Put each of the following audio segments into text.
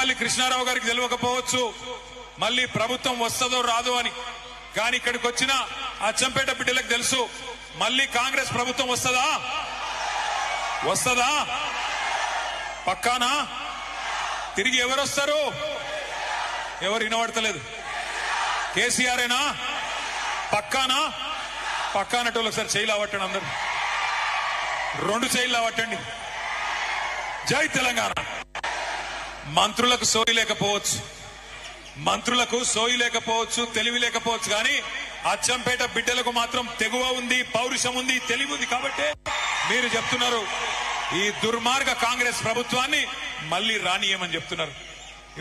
జూపల్లి కృష్ణారావు గారికి తెలియకపోవచ్చు మళ్ళీ ప్రభుత్వం వస్తుందో రాదో అని. కానీ ఇక్కడికి వచ్చిన అచ్చంపేట బిడ్డలకు తెలుసు మళ్ళీ కాంగ్రెస్ ప్రభుత్వం వస్తుందా పక్కానా? తిరిగి ఎవరు వస్తారు? ఎవరు వినబడతలేదు. కేసీఆరేనా? పక్కానా? పక్కానట్టు ఒకసారి చేయిలు అవట్టండి, అందరు 2 చేయిలు అవట్టండి. జై తెలంగాణ. మంత్రులకు సోయి లేకపోవచ్చు, తెలివి లేకపోవచ్చు, కానీ అచ్చంపేట బిడ్డలకు మాత్రం తెగువ ఉంది, పౌరుషం ఉంది, తెలివి ఉంది. కాబట్టి మీరు చెప్తున్నారు ఈ దుర్మార్గ కాంగ్రెస్ ప్రభుత్వాన్ని మళ్లీ రానియమని చెప్తున్నారు.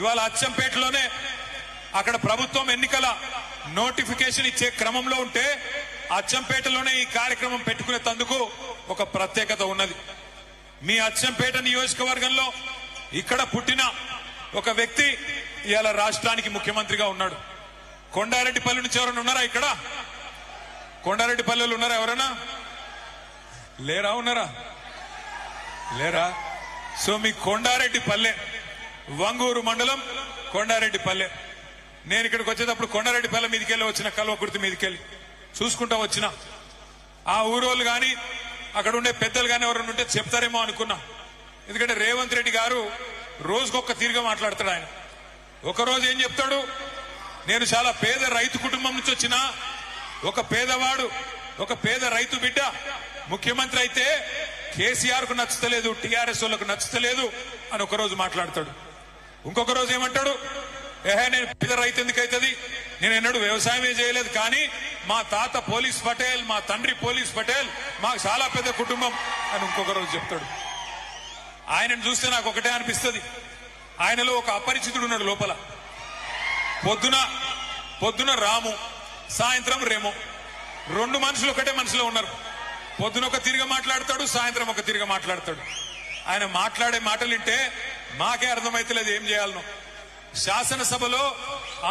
ఇవాళ అచ్చంపేటలోనే అక్కడ ప్రభుత్వం ఎన్నికల నోటిఫికేషన్ ఇచ్చే క్రమంలో ఉంటే అచ్చంపేటలోనే ఈ కార్యక్రమం పెట్టుకునేందుకు ఒక ప్రత్యేకత ఉన్నది. మీ అచ్చంపేట నియోజకవర్గంలో ఇక్కడ పుట్టిన ఒక వ్యక్తి ఇవాళ రాష్ట్రానికి ముఖ్యమంత్రిగా ఉన్నాడు. కొండారెడ్డిపల్లి నుంచి ఎవరైనా ఉన్నారా? ఇక్కడ కొండారెడ్డిపల్లెలు ఉన్నారా? ఎవరైనా ఉన్నారా? సో మీ కొండారెడ్డిపల్లె, వంగూరు మండలం కొండారెడ్డిపల్లె. నేను ఇక్కడికి వచ్చేటప్పుడు కొండారెడ్డిపల్లె మీదకెళ్ళి వచ్చిన, కల్వకుర్తి మీదకెళ్ళి చూసుకుంటా వచ్చిన. ఆ ఊరోళ్ళు గాని అక్కడ ఉండే పెద్దలు గాని ఎవరైనా ఉంటే చెప్తారేమో అనుకున్నా. ఎందుకంటే రేవంత్ రెడ్డి గారు రోజుకొక తీరుగా మాట్లాడతాడు. ఆయన ఒకరోజు ఏం చెప్తాడు, నేను చాలా పేద రైతు కుటుంబం నుంచి వచ్చిన ఒక పేదవాడు, ఒక పేద రైతు బిడ్డ ముఖ్యమంత్రి అయితే కేసీఆర్ కు నచ్చుతలేదు, టీఆర్ఎస్ వాళ్ళకు నచ్చుతలేదు అని ఒకరోజు మాట్లాడతాడు. ఇంకొక రోజు ఏమంటాడు, నేను పేద రైతు ఎందుకైతుంది, నేను ఎన్నడూ వ్యవసాయమే చేయలేదు, కానీ మా తాత పోలీస్ పటేల్, మా తండ్రి పోలీస్ పటేల్, మాకు చాలా పెద్ద కుటుంబం అని ఇంకొక రోజు చెప్తాడు. ఆయనను చూస్తే నాకు ఒకటే అనిపిస్తుంది, ఆయనలో ఒక అపరిచితుడు ఉన్నాడు లోపల. పొద్దున రాము, సాయంత్రం రేము, 2 మనుషులు ఒకటే మనిషిలో ఉన్నారు. పొద్దున ఒక తిరిగి మాట్లాడతాడు, సాయంత్రం ఒక తిరిగి మాట్లాడతాడు. ఆయన మాట్లాడే మాటలు వింటే మాకే అర్థమైతలేదు ఏం చేయాలనో. శాసనసభలో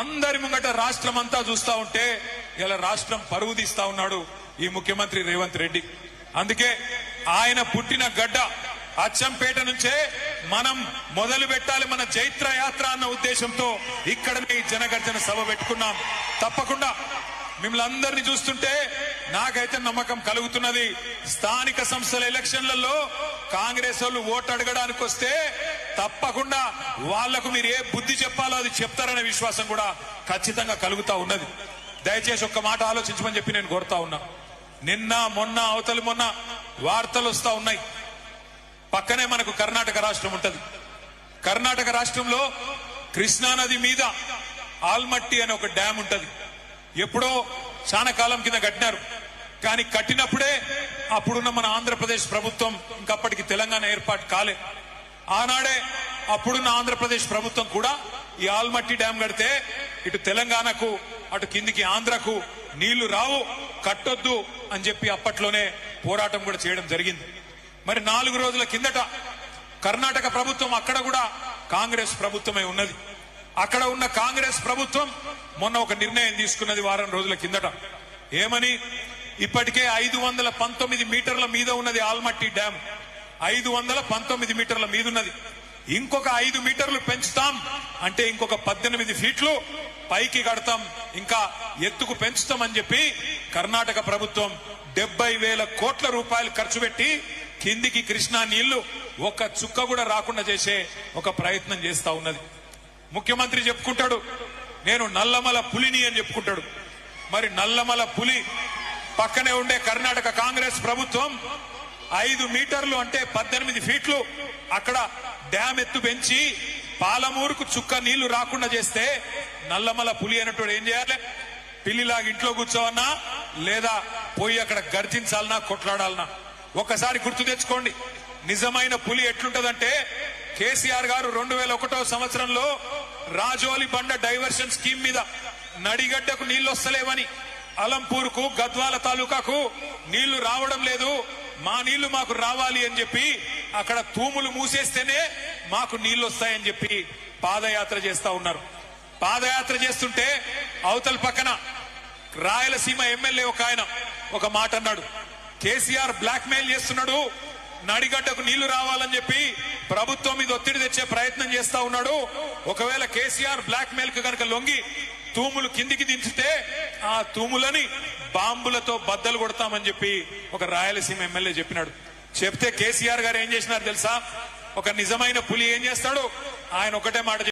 అందరి ముంగట రాష్ట్రం అంతా చూస్తా ఉంటే ఇలా రాష్ట్రం పరువు తీస్తా ఉన్నాడు ఈ ముఖ్యమంత్రి రేవంత్ రెడ్డి. అందుకే ఆయన పుట్టిన గడ్డ అచ్చంపేట నుంచే మనం మొదలు పెట్టాలి మన చైత్ర యాత్ర అన్న ఉద్దేశంతో ఇక్కడనే ఈ జనగర్జన సభ పెట్టుకున్నాం. తప్పకుండా మిమ్మల్ని అందరినీ చూస్తుంటే నాకైతే నమ్మకం కలుగుతున్నది, స్థానిక సంస్థల ఎలక్షన్లలో కాంగ్రెస్ వాళ్ళు ఓటు అడగడానికి వస్తే తప్పకుండా వాళ్లకు మీరు ఏ బుద్ధి చెప్పాలో అది చెప్తారనే విశ్వాసం కూడా ఖచ్చితంగా కలుగుతా ఉన్నది. దయచేసి ఒక్క మాట ఆలోచించమని చెప్పి నేను కోరుతా ఉన్నా. నిన్న మొన్న అవతలి మొన్న వార్తలు వస్తా ఉన్నాయి, పక్కనే మనకు కర్ణాటక రాష్ట్రం ఉంటది. కర్ణాటక రాష్ట్రంలో కృష్ణానది మీద ఆల్మట్టి అనే ఒక డ్యామ్ ఉంటది. ఎప్పుడో చాలా కాలం కింద కట్టినారు, కానీ కట్టినప్పుడే అప్పుడున్న మన ఆంధ్రప్రదేశ్ ప్రభుత్వం, ఇంకప్పటికి తెలంగాణ ఏర్పాటు కాలే, ఆనాడే అప్పుడున్న ఆంధ్రప్రదేశ్ ప్రభుత్వం కూడా ఈ ఆల్మట్టి డ్యామ్ కడితే ఇటు తెలంగాణకు అటు కిందికి ఆంధ్రకు నీళ్లు రావు, కట్టొద్దు అని చెప్పి అప్పట్లోనే పోరాటం కూడా చేయడం జరిగింది. మరి 4 రోజుల కిందట కర్ణాటక ప్రభుత్వం, అక్కడ కూడా కాంగ్రెస్ ప్రభుత్వమే ఉన్నది, అక్కడ ఉన్న కాంగ్రెస్ ప్రభుత్వం మొన్న ఒక నిర్ణయం తీసుకున్నది వారం రోజుల కిందట. ఏమని, ఇప్పటికే 519 మీటర్ల మీద ఉన్నది ఆల్మట్టి డ్యామ్, 519 మీటర్ల మీద ఉన్నది. ఇంకొక 5 మీటర్లు పెంచుతాం అంటే ఇంకొక 18 ఫీట్లు పైకి కడతాం, ఇంకా ఎత్తుకు పెంచుతామని చెప్పి కర్ణాటక ప్రభుత్వం 70,000 కోట్ల రూపాయలు ఖర్చు పెట్టి కిందికి కృష్ణా నీళ్లు ఒక్క చుక్క కూడా రాకుండా చేసే ఒక ప్రయత్నం చేస్తా ఉన్నది. ముఖ్యమంత్రి చెప్పుకుంటాడు నేను నల్లమల పులిని అని చెప్పుకుంటాడు. మరి నల్లమల పులి పక్కనే ఉండే కర్ణాటక కాంగ్రెస్ ప్రభుత్వం 5 మీటర్లు అంటే 18 ఫీట్లు అక్కడ డ్యామ్ ఎత్తు పెంచి పాలమూరుకు చుక్క నీళ్లు రాకుండా చేస్తే నల్లమల పులి అన్నట్టు ఏం చేయాలి, పిల్లిలాగా ఇంట్లో కూర్చోవన్నా లేదా పోయి అక్కడ గర్జించాలన్నా కొట్లాడాలన్నా? ఒకసారి గుర్తు తెచ్చుకోండి, నిజమైన పులి ఎట్లుంటదంటే కేసీఆర్ గారు 2001వ సంవత్సరంలో రాజోలి బండ డైవర్షన్ స్కీమ్ మీద నడిగడ్డకు నీళ్లు వస్తలేవని, అలంపూర్కు గద్వాల తాలూకాకు నీళ్లు రావడం లేదు, మా నీళ్లు మాకు రావాలి అని చెప్పి అక్కడ తూములు మూసేస్తేనే మాకు నీళ్లు వస్తాయని చెప్పి పాదయాత్ర చేస్తా ఉన్నారు. పాదయాత్ర చేస్తుంటే అవతల పక్కన రాయలసీమ ఎమ్మెల్యే ఒక ఆయన ఒక మాట అన్నాడు, కేసీఆర్ బ్లాక్ మెయిల్ చేస్తున్నాడు, నడిగడ్డకు నీళ్లు రావాలని చెప్పి ప్రభుత్వం మీద ఒత్తిడి తెచ్చే ప్రయత్నం చేస్తా ఉన్నాడు. ఒకవేళ కేసీఆర్ బ్లాక్ మెయిల్ కు కనుక లొంగి తూములు కిందికి దించితే ఆ తూములని బాంబులతో బద్దలు కొడతామని చెప్పి ఒక రాయలసీమ ఎమ్మెల్యే చెప్పినాడు. చెప్తే కేసీఆర్ గారు ఏం చేసినారు తెలుసా? ఒక నిజమైన పులి ఏం చేస్తాడు? ఆయన ఒకటే మాట